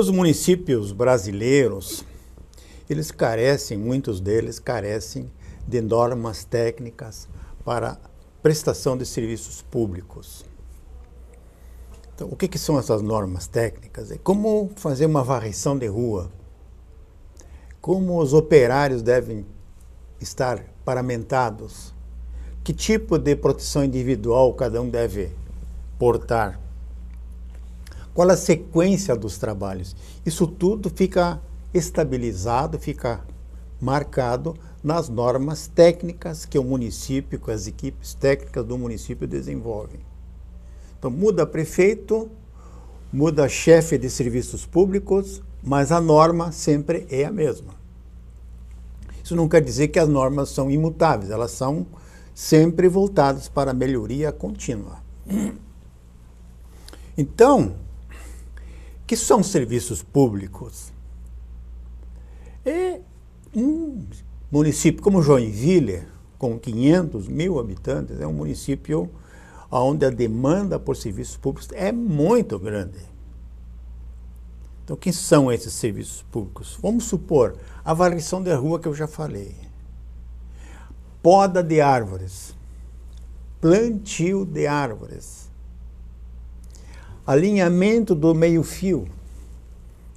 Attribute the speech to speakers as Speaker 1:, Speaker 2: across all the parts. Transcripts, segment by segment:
Speaker 1: Os municípios brasileiros, muitos deles carecem de normas técnicas para prestação de serviços públicos. Então, o que são essas normas técnicas? É como fazer uma varrição de rua, como os operários devem estar paramentados, que tipo de proteção individual cada um deve portar, qual a sequência dos trabalhos. Isso tudo fica estabilizado, fica marcado nas normas técnicas que o município, que as equipes técnicas do município desenvolvem. Então, muda prefeito, muda chefe de serviços públicos, mas a norma sempre é a mesma. Isso não quer dizer que as normas são imutáveis, elas são sempre voltadas para a melhoria contínua. Então, o que são serviços públicos? Um município como Joinville, com 500 mil habitantes, é um município onde a demanda por serviços públicos é muito grande. Então, quem são esses serviços públicos? Vamos supor a varrição da rua que eu já falei, poda de árvores, plantio de árvores, alinhamento do meio-fio.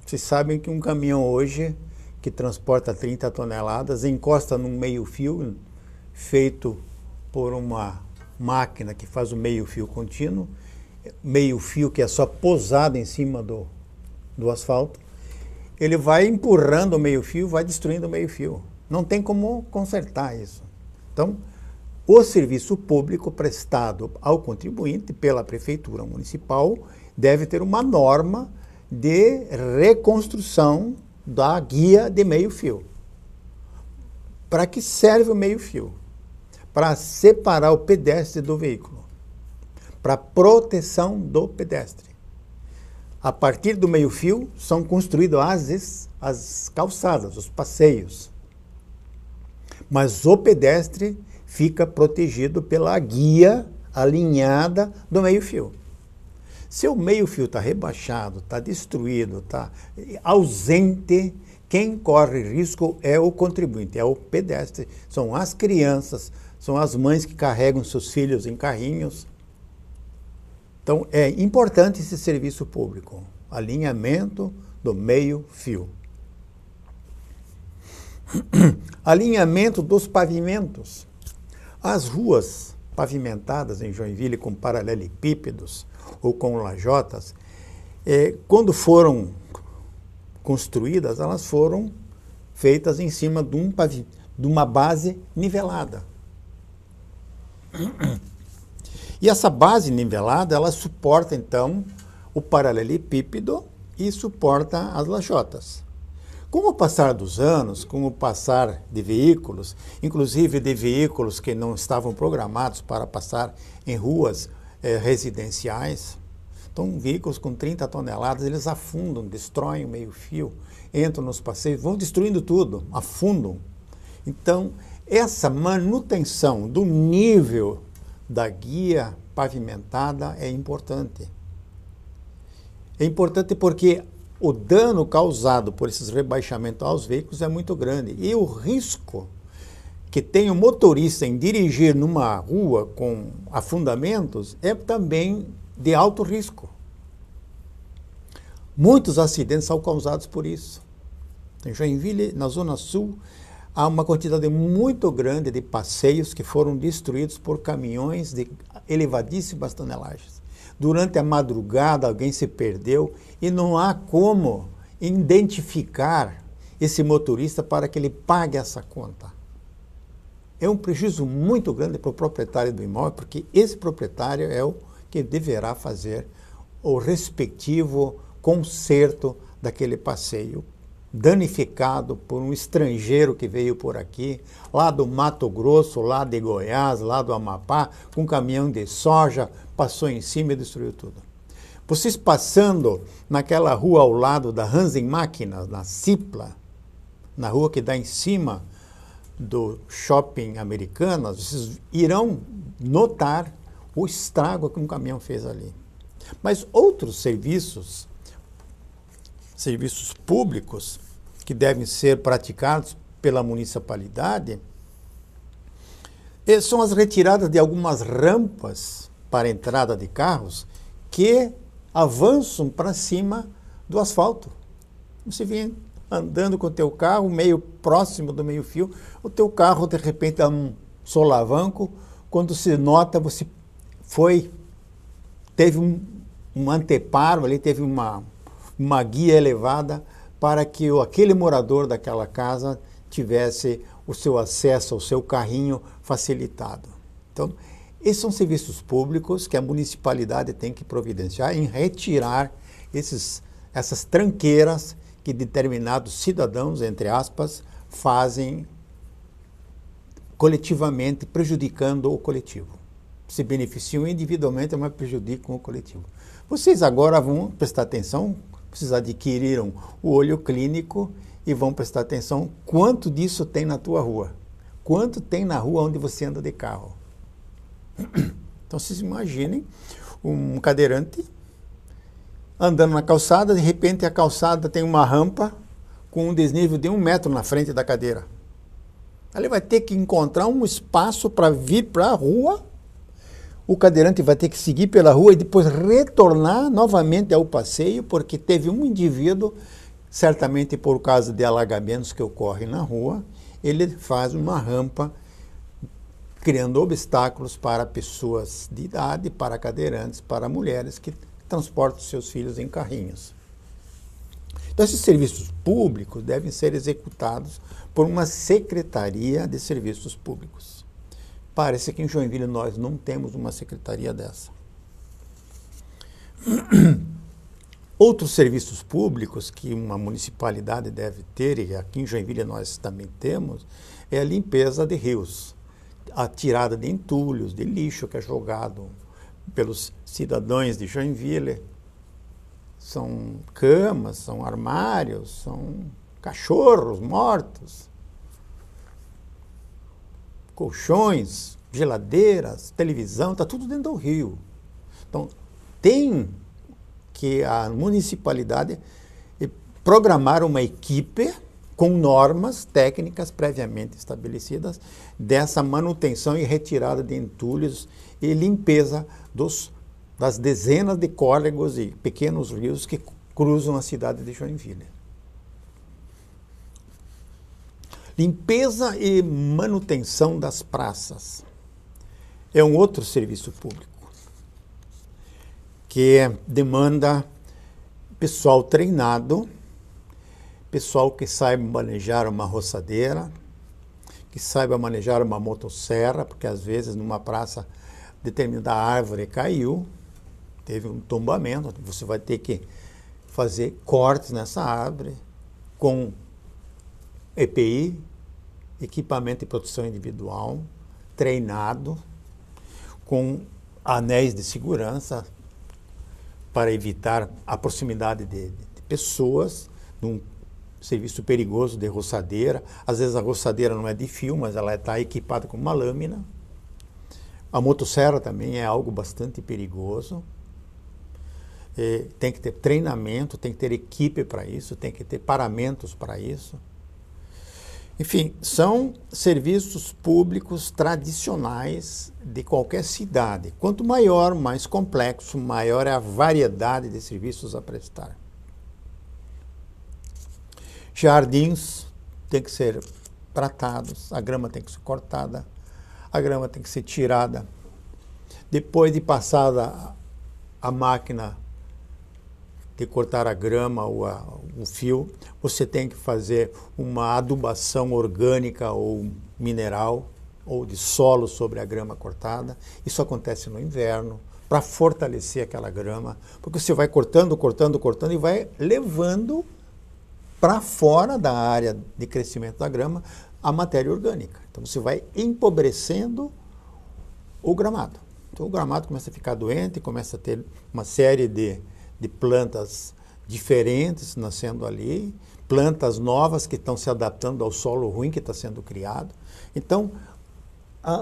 Speaker 1: Vocês sabem que um caminhão hoje, que transporta 30 toneladas, encosta num meio-fio feito por uma máquina que faz o meio-fio contínuo, meio-fio que é só posado em cima do asfalto. Ele vai empurrando o meio-fio, vai destruindo o meio-fio. Não tem como consertar isso. Então, o serviço público prestado ao contribuinte pela prefeitura municipal deve ter uma norma de reconstrução da guia de meio-fio. Para que serve o meio-fio? Para separar o pedestre do veículo, para proteção do pedestre. A partir do meio-fio são construídas as calçadas, os passeios. Mas o pedestre fica protegido pela guia alinhada do meio-fio. Se o meio-fio está rebaixado, está destruído, está ausente, quem corre risco é o contribuinte, é o pedestre, são as crianças, são as mães que carregam seus filhos em carrinhos. Então, é importante esse serviço público, alinhamento do meio-fio. Alinhamento dos pavimentos. As ruas pavimentadas em Joinville com paralelepípedos ou com lajotas, quando foram construídas, elas foram feitas em cima de uma base nivelada. E essa base nivelada, ela suporta, então, o paralelepípedo e suporta as lajotas. Com o passar dos anos, com o passar de veículos, inclusive de veículos que não estavam programados para passar em ruas residenciais, então veículos com 30 toneladas, eles afundam, destroem o meio-fio, entram nos passeios, vão destruindo tudo, afundam. Então, essa manutenção do nível da guia pavimentada é importante. É importante porque o dano causado por esses rebaixamentos aos veículos é muito grande. E o risco que tem o motorista em dirigir numa rua com afundamentos é também de alto risco. Muitos acidentes são causados por isso. Em Joinville, na Zona Sul, há uma quantidade muito grande de passeios que foram destruídos por caminhões de elevadíssimas tonelagens. Durante a madrugada, alguém se perdeu e não há como identificar esse motorista para que ele pague essa conta. É um prejuízo muito grande para o proprietário do imóvel, porque esse proprietário é o que deverá fazer o respectivo conserto daquele passeio danificado por um estrangeiro que veio por aqui, lá do Mato Grosso, lá de Goiás, lá do Amapá, com um caminhão de soja, passou em cima e destruiu tudo. Vocês passando naquela rua ao lado da Hansen Máquinas, na Cipla, na rua que dá em cima do Shopping Americanas, vocês irão notar o estrago que um caminhão fez ali. Mas outros serviços serviços públicos que devem ser praticados pela municipalidade são as retiradas de algumas rampas para entrada de carros que avançam para cima do asfalto. Você vem andando com o teu carro meio próximo do meio-fio, o teu carro de repente dá um solavanco, quando se nota você teve um anteparo ali, teve uma guia elevada para que aquele morador daquela casa tivesse o seu acesso ao seu carrinho facilitado. Então, esses são serviços públicos que a municipalidade tem que providenciar em retirar essas tranqueiras que determinados cidadãos, entre aspas, fazem coletivamente, prejudicando o coletivo. Se beneficiam individualmente, mas prejudicam o coletivo. Vocês agora vão prestar atenção, vocês adquiriram o olho clínico e vão prestar atenção quanto disso tem na tua rua. Quanto tem na rua onde você anda de carro. Então, vocês imaginem um cadeirante andando na calçada, de repente a calçada tem uma rampa com um desnível de 1 metro na frente da cadeira. Ele vai ter que encontrar um espaço para vir para a rua, o cadeirante vai ter que seguir pela rua e depois retornar novamente ao passeio, porque teve um indivíduo, certamente por causa de alagamentos que ocorrem na rua, ele faz uma rampa criando obstáculos para pessoas de idade, para cadeirantes, para mulheres que transportam seus filhos em carrinhos. Então, esses serviços públicos devem ser executados por uma secretaria de serviços públicos. Parece que em Joinville nós não temos uma secretaria dessa. Outros serviços públicos que uma municipalidade deve ter, e aqui em Joinville nós também temos, é a limpeza de rios, a tirada de entulhos, de lixo que é jogado pelos cidadãos de Joinville. São camas, são armários, são cachorros mortos, colchões, geladeiras, televisão, está tudo dentro do rio. Então, tem que a municipalidade programar uma equipe com normas técnicas previamente estabelecidas dessa manutenção e retirada de entulhos e limpeza das dezenas de córregos e pequenos rios que cruzam a cidade de Joinville. Limpeza e manutenção das praças é um outro serviço público que demanda pessoal treinado, pessoal que saiba manejar uma roçadeira, que saiba manejar uma motosserra, porque às vezes numa praça determinada árvore caiu, teve um tombamento, você vai ter que fazer cortes nessa árvore com EPI, equipamento de proteção individual, treinado, com anéis de segurança para evitar a proximidade de pessoas, num serviço perigoso de roçadeira. Às vezes a roçadeira não é de fio, mas ela está equipada com uma lâmina. A motosserra também é algo bastante perigoso. Tem que ter treinamento, tem que ter equipe para isso, tem que ter paramentos para isso. Enfim, são serviços públicos tradicionais de qualquer cidade. Quanto maior, mais complexo, maior é a variedade de serviços a prestar. Jardins têm que ser tratados, a grama tem que ser cortada, a grama tem que ser tirada. Depois de passada a máquina de cortar a grama ou o fio, você tem que fazer uma adubação orgânica ou mineral ou de solo sobre a grama cortada. Isso acontece no inverno, para fortalecer aquela grama, porque você vai cortando, cortando, cortando e vai levando para fora da área de crescimento da grama a matéria orgânica. Então você vai empobrecendo o gramado. Então o gramado começa a ficar doente, começa a ter uma série de plantas diferentes nascendo ali, plantas novas que estão se adaptando ao solo ruim que está sendo criado. Então,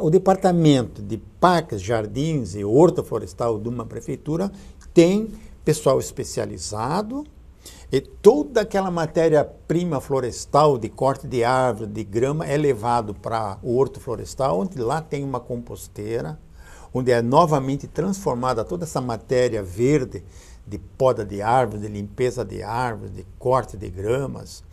Speaker 1: o departamento de parques, jardins e horta florestal de uma prefeitura tem pessoal especializado E toda aquela matéria-prima florestal de corte de árvore, de grama, é levado para o horto florestal, onde lá tem uma composteira, onde é novamente transformada toda essa matéria verde de poda de árvores, de limpeza de árvores, de corte de gramas,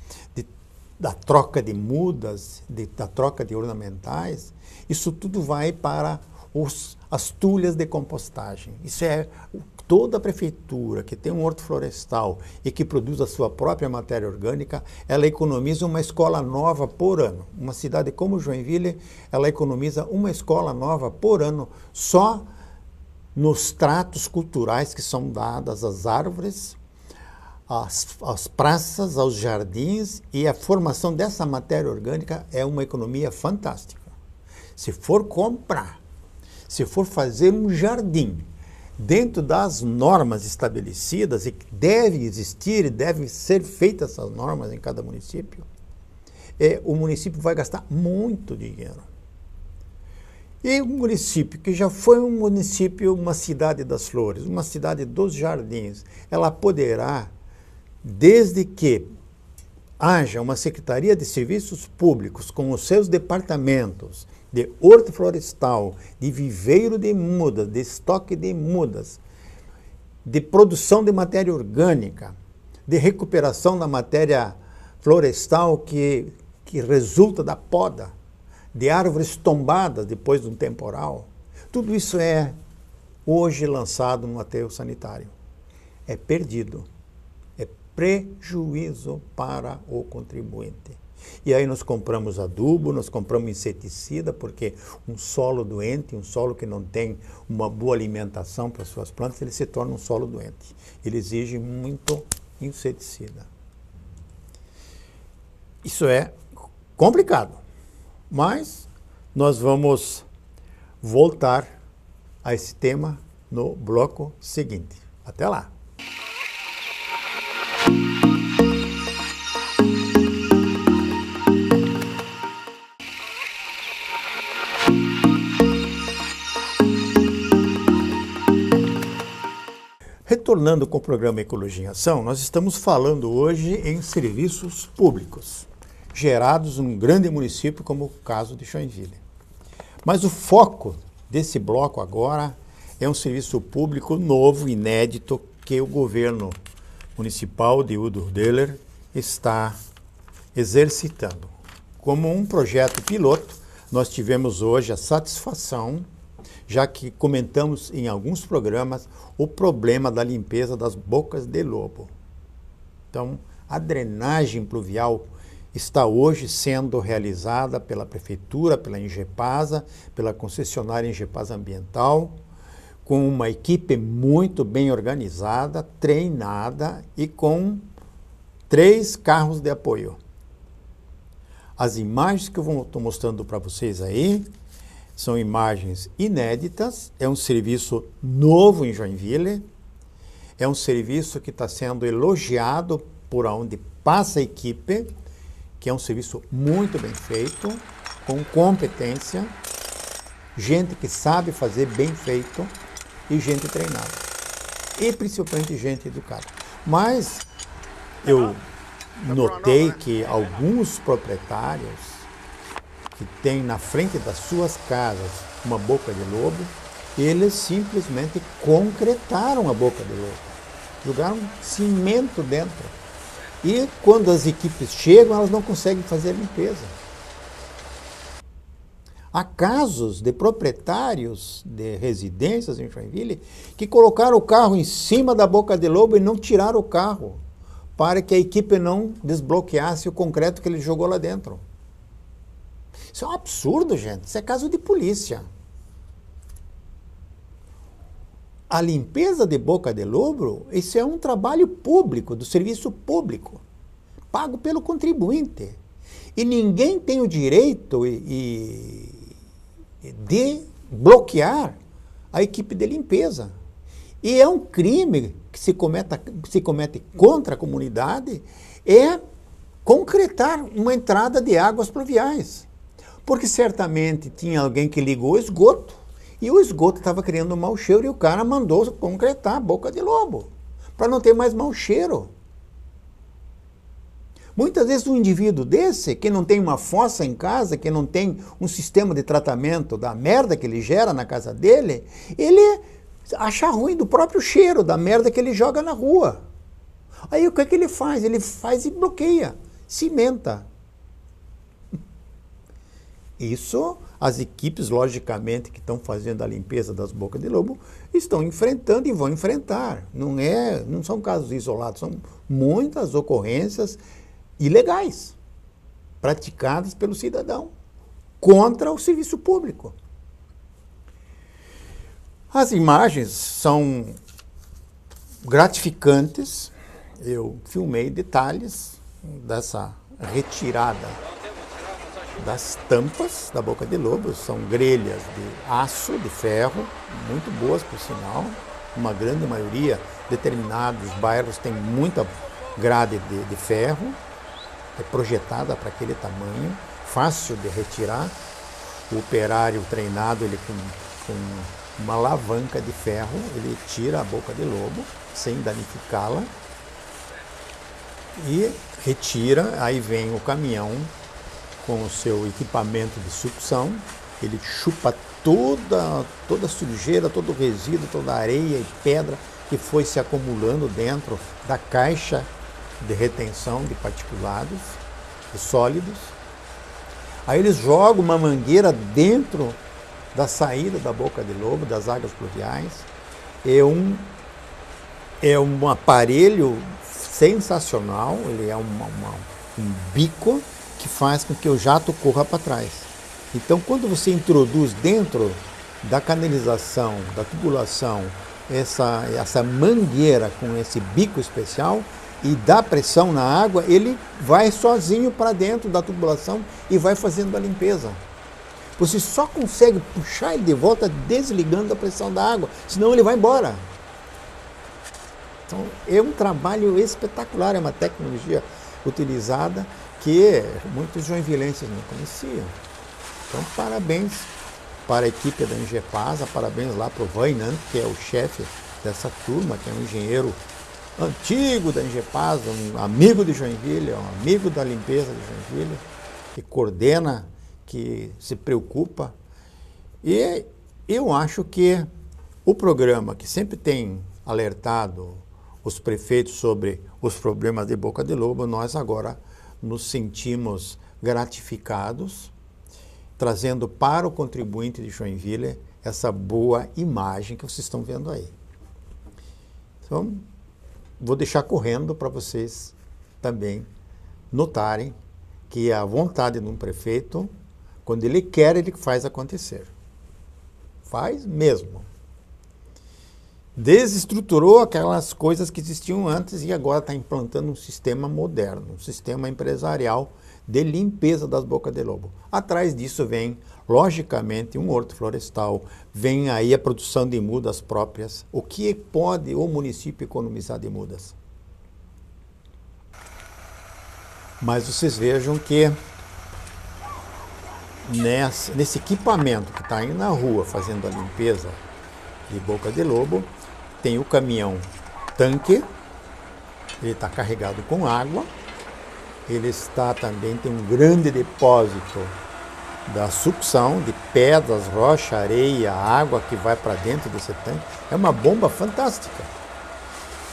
Speaker 1: da troca de mudas, da troca de ornamentais. Isso tudo vai para as tulhas de compostagem. Isso é toda a prefeitura que tem um horto florestal e que produz a sua própria matéria orgânica, ela economiza uma escola nova por ano. Uma cidade como Joinville, ela economiza uma escola nova por ano só nos tratos culturais que são dados às árvores, às praças, aos jardins, e a formação dessa matéria orgânica é uma economia fantástica. Se for comprar, se for fazer um jardim dentro das normas estabelecidas, e que deve existir e devem ser feitas essas normas em cada município, o município vai gastar muito dinheiro. E um município que já foi um município, uma cidade das flores, uma cidade dos jardins, ela poderá, desde que haja uma Secretaria de Serviços Públicos com os seus departamentos de horto florestal, de viveiro de mudas, de estoque de mudas, de produção de matéria orgânica, de recuperação da matéria florestal que resulta da poda, de árvores tombadas depois de um temporal. Tudo isso é hoje lançado no aterro sanitário. É perdido. É prejuízo para o contribuinte. E aí nós compramos adubo, nós compramos inseticida, porque um solo doente, um solo que não tem uma boa alimentação para suas plantas, ele se torna um solo doente. Ele exige muito inseticida. Isso é complicado, mas nós vamos voltar a esse tema no bloco seguinte. Até lá! Retornando com o programa Ecologia em Ação, nós estamos falando hoje em serviços públicos, gerados num grande município como o caso de Joinville. Mas o foco desse bloco agora é um serviço público novo, inédito, que o governo municipal de Udo Deller está exercitando. Como um projeto piloto, nós tivemos hoje a satisfação, já que comentamos em alguns programas o problema da limpeza das bocas de lobo. Então, a drenagem pluvial está hoje sendo realizada pela Prefeitura, pela Engepasa, pela concessionária Engepasa Ambiental, com uma equipe muito bem organizada, treinada e com 3 carros de apoio. As imagens que eu estou mostrando para vocês aí são imagens inéditas, é um serviço novo em Joinville, é um serviço que está sendo elogiado por onde passa a equipe, que é um serviço muito bem feito, com competência, gente que sabe fazer bem feito e gente treinada. E principalmente gente educada. Mas eu notei que alguns proprietários que têm na frente das suas casas uma boca de lobo, eles simplesmente concretaram a boca de lobo. Jogaram cimento dentro. E quando as equipes chegam, elas não conseguem fazer a limpeza. Há casos de proprietários de residências em Joinville que colocaram o carro em cima da boca de lobo e não tiraram o carro para que a equipe não desbloqueasse o concreto que ele jogou lá dentro. Isso é um absurdo, gente. Isso é caso de polícia. A limpeza de boca de lobo, isso é um trabalho público, do serviço público, pago pelo contribuinte. E ninguém tem o direito de bloquear a equipe de limpeza. E é um crime que se comete contra a comunidade, é concretar uma entrada de águas pluviais. Porque certamente tinha alguém que ligou o esgoto, e o esgoto estava criando um mau cheiro, e o cara mandou concretar a boca de lobo, para não ter mais mau cheiro. Muitas vezes um indivíduo desse, que não tem uma fossa em casa, que não tem um sistema de tratamento da merda que ele gera na casa dele, ele acha ruim do próprio cheiro da merda que ele joga na rua. Aí o que é que ele faz? Ele faz e bloqueia, cimenta. Isso, as equipes, logicamente, que estão fazendo a limpeza das bocas de lobo, estão enfrentando e vão enfrentar. Não são casos isolados, são muitas ocorrências ilegais, praticadas pelo cidadão, contra o serviço público. As imagens são gratificantes. Eu filmei detalhes dessa retirada das tampas da boca de lobo. São grelhas de aço, de ferro, muito boas por sinal. Uma grande maioria, determinados bairros têm muita grade de ferro, é projetada para aquele tamanho, fácil de retirar. O operário treinado, ele com uma alavanca de ferro, ele tira a boca de lobo sem danificá-la e retira. Aí vem o caminhão com o seu equipamento de sucção, ele chupa toda a sujeira, todo o resíduo, toda a areia e pedra que foi se acumulando dentro da caixa de retenção de particulados e sólidos. Aí eles jogam uma mangueira dentro da saída da boca de lobo, das águas pluviais. É um aparelho sensacional, ele é um bico que faz com que o jato corra para trás. Então, quando você introduz dentro da canalização, da tubulação, essa mangueira com esse bico especial e dá pressão na água, ele vai sozinho para dentro da tubulação e vai fazendo a limpeza. Você só consegue puxar ele de volta desligando a pressão da água, senão ele vai embora. Então, é um trabalho espetacular, é uma tecnologia utilizada que muitos joinvilenses não conheciam. Então, parabéns para a equipe da Engepasa, parabéns lá para o Vainan, que é o chefe dessa turma, que é um engenheiro antigo da Engepasa, um amigo de Joinville, um amigo da limpeza de Joinville, que coordena, que se preocupa. E eu acho que o programa que sempre tem alertado os prefeitos sobre os problemas de boca de lobo, nós agora nos sentimos gratificados, trazendo para o contribuinte de Joinville essa boa imagem que vocês estão vendo aí. Então, vou deixar correndo para vocês também notarem que a vontade de um prefeito, quando ele quer, ele faz acontecer. Faz mesmo. Desestruturou aquelas coisas que existiam antes e agora está implantando um sistema moderno, um sistema empresarial de limpeza das bocas de lobo. Atrás disso vem, logicamente, um horto florestal, vem aí a produção de mudas próprias. O que pode o município economizar de mudas? Mas vocês vejam que nesse equipamento que está aí na rua fazendo a limpeza de boca de lobo, tem o caminhão tanque, ele está carregado com água, ele está também, tem um grande depósito da sucção de pedras, rocha, areia, água que vai para dentro desse tanque. É uma bomba fantástica.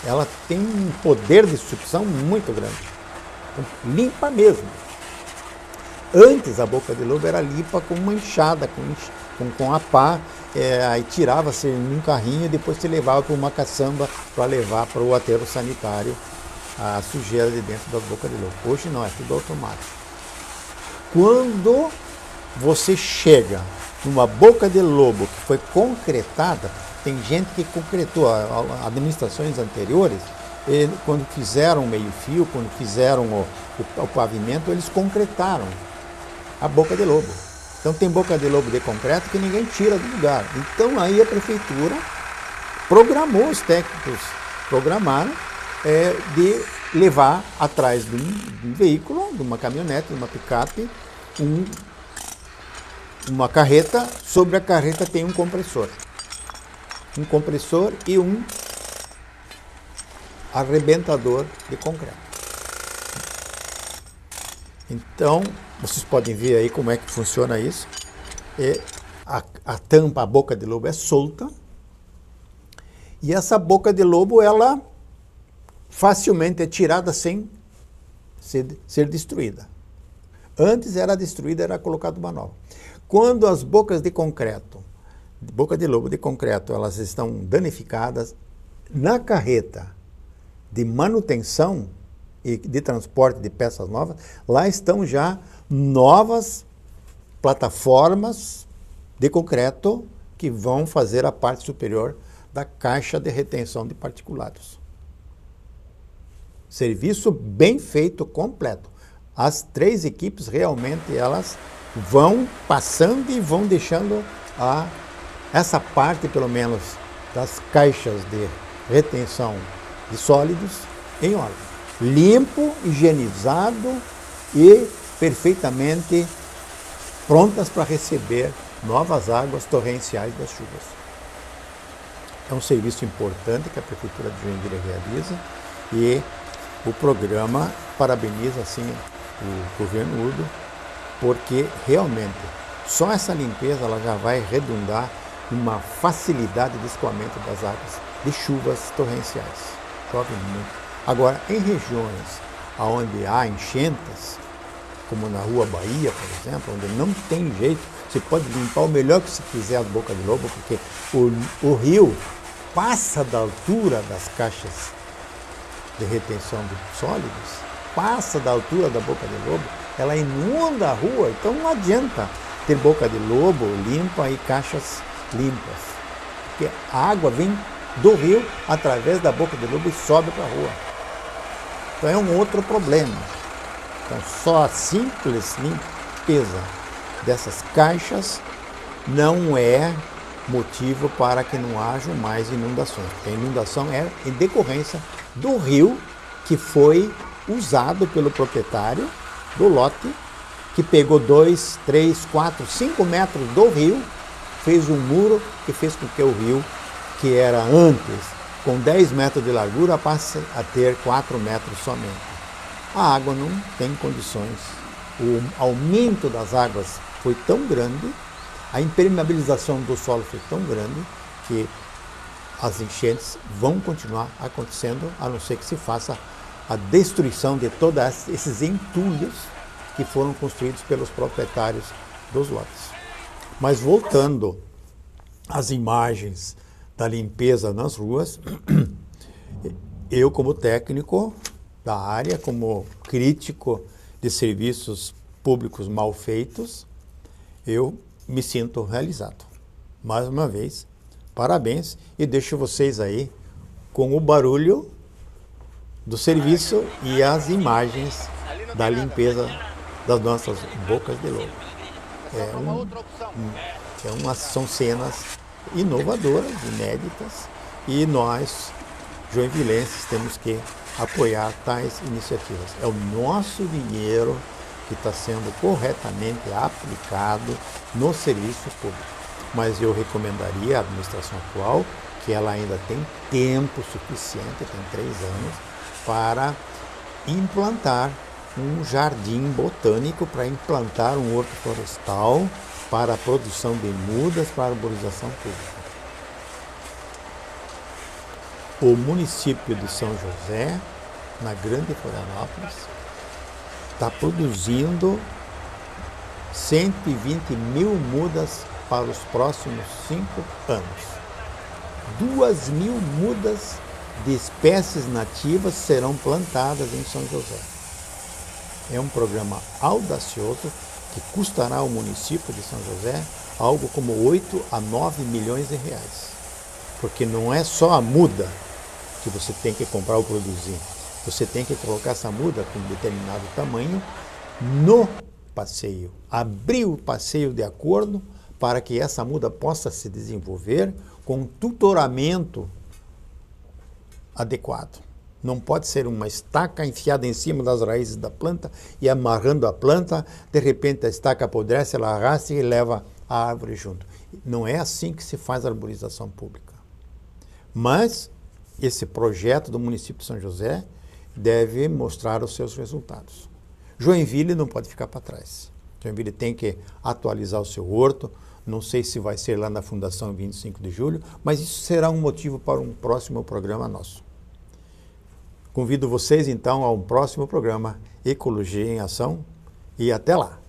Speaker 1: Ela tem um poder de sucção muito grande. Então, limpa mesmo. Antes a boca de lobo era limpa com uma enxada, com a pá, aí tirava-se num carrinho e depois se levava para uma caçamba para levar para o aterro sanitário a sujeira de dentro da boca de lobo. Hoje não, é tudo automático. Quando você chega numa boca de lobo que foi concretada, tem gente que concretou, administrações anteriores, quando fizeram o meio-fio, quando fizeram o pavimento, eles concretaram a boca de lobo. Então tem boca de lobo de concreto que ninguém tira do lugar. Então aí a prefeitura programou, os técnicos programaram de levar atrás de um veículo, de uma caminhonete, de uma picape, uma carreta. Sobre a carreta tem um compressor e um arrebentador de concreto. Então, vocês podem ver aí como é que funciona isso. A tampa, a boca de lobo é solta. E essa boca de lobo, ela facilmente é tirada sem ser destruída. Antes era destruída, era colocado uma nova. Quando as bocas de concreto, boca de lobo de concreto, elas estão danificadas, na carreta de manutenção e de transporte de peças novas, lá estão já novas plataformas de concreto que vão fazer a parte superior da caixa de retenção de particulados. Serviço bem feito, completo. As 3 equipes realmente elas vão passando e vão deixando essa parte, pelo menos, das caixas de retenção de sólidos em ordem. Limpo, higienizado e perfeitamente prontas para receber novas águas torrenciais das chuvas. É um serviço importante que a Prefeitura de Joinville realiza e o programa parabeniza assim o governo Udo, porque realmente só essa limpeza ela já vai redundar uma facilidade de escoamento das águas de chuvas torrenciais. Chove muito. Agora, em regiões onde há enchentes, como na Rua Bahia, por exemplo, onde não tem jeito, você pode limpar o melhor que você quiser as bocas de lobo, porque o rio passa da altura das caixas de retenção de sólidos, passa da altura da boca de lobo, ela inunda a rua, então não adianta ter boca de lobo limpa e caixas limpas, porque a água vem do rio através da boca de lobo e sobe para a rua. Então é um outro problema. Então só a simples limpeza dessas caixas não é motivo para que não haja mais inundações, porque a inundação é em decorrência do rio que foi usado pelo proprietário do lote, que pegou 2, 3, 4, 5 metros do rio, fez um muro que fez com que o rio, que era antes com 10 metros de largura, passe a ter 4 metros somente. A água não tem condições. O aumento das águas foi tão grande, a impermeabilização do solo foi tão grande, que as enchentes vão continuar acontecendo, a não ser que se faça a destruição de todos esses entulhos que foram construídos pelos proprietários dos lotes. Mas voltando às imagens da limpeza nas ruas, eu como técnico da área, como crítico de serviços públicos mal feitos, eu me sinto realizado. Mais uma vez, parabéns e deixo vocês aí com o barulho do serviço e as imagens da limpeza das nossas bocas de lobo. São cenas inovadoras, inéditas, e nós, joinvilenses, temos que apoiar tais iniciativas. É o nosso dinheiro que está sendo corretamente aplicado no serviço público. Mas eu recomendaria à administração atual que ela ainda tem tempo suficiente, tem 3 anos, para implantar um jardim botânico, para implantar um horto florestal, para a produção de mudas, para a arborização pública. O município de São José, na Grande Florianópolis, está produzindo 120 mil mudas para os próximos 5 anos. 2.000 mudas de espécies nativas serão plantadas em São José. É um programa audacioso que custará ao município de São José algo como 8 a 9 milhões de reais. Porque não é só a muda que você tem que comprar ou produzir. Você tem que colocar essa muda com um determinado tamanho no passeio. Abrir o passeio de acordo para que essa muda possa se desenvolver com um tutoramento adequado. Não pode ser uma estaca enfiada em cima das raízes da planta e amarrando a planta, de repente a estaca apodrece, ela arrasta e leva a árvore junto. Não é assim que se faz a arborização pública. Mas esse projeto do município de São José deve mostrar os seus resultados. Joinville não pode ficar para trás. Joinville tem que atualizar o seu horto. Não sei se vai ser lá na Fundação 25 de Julho, mas isso será um motivo para um próximo programa nosso. Convido vocês, então, a um próximo programa Ecologia em Ação e até lá!